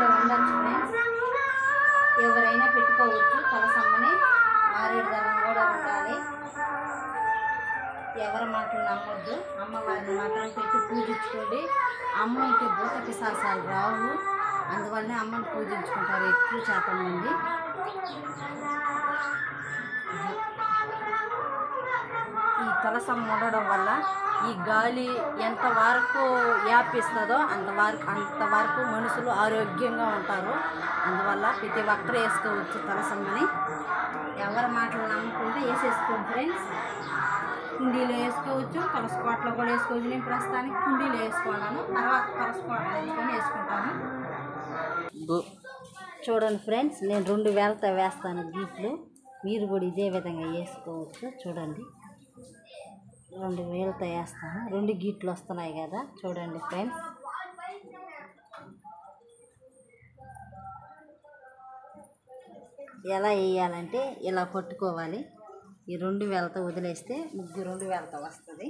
ఇంట్లో ఉండొచ్చు ఫ్రెండ్స్, ఎవరైనా పెట్టుకోవచ్చు. తలసమ్మని మారేడుదలం కూడా ఉండాలి. ఎవరి మాటలు నమ్మొద్దు, అమ్మవారిని మాత్రం పెట్టి పూజించుకోండి. అమ్మకి భూత పిశాచాలు రావు, అందువల్లనే అమ్మని పూజించుకుంటారు ఎక్కువ శాతం మంది. ఈ తులసమ్మ ఉండడం వల్ల ఈ గాలి ఎంతవరకు వ్యాపిస్తుందో అంతవరకు మనుషులు ఆరోగ్యంగా ఉంటారు. అందువల్ల ప్రతి ఒక్కరు వేసుకోవచ్చు తులసమ్మని. ఎవరి మాటలు నమ్మకుండా వేసేసుకోండి ఫ్రెండ్స్. కుండీలో వేసుకోవచ్చు, తులసికోటలో కూడా వేసుకోవచ్చు. నేను ప్రస్తుతానికి కుండీలో వేసుకున్నాను, తర్వాత తులసికోటలో వేసుకొని వేసుకుంటాను. చూడండి ఫ్రెండ్స్, నేను 2 వేలతో వేస్తాను గీట్లు. మీరు కూడా ఇదే విధంగా వేసుకోవచ్చు. చూడండి, 2 వేలతో వేస్తాను. 2 గీట్లు వస్తున్నాయి కదా, చూడండి ఫ్రెండ్స్. ఎలా వేయాలంటే ఇలా పట్టుకోవాలి. ఈ 2 వేలతో వదిలేస్తే ముగ్గు 2 వేలతో వస్తుంది.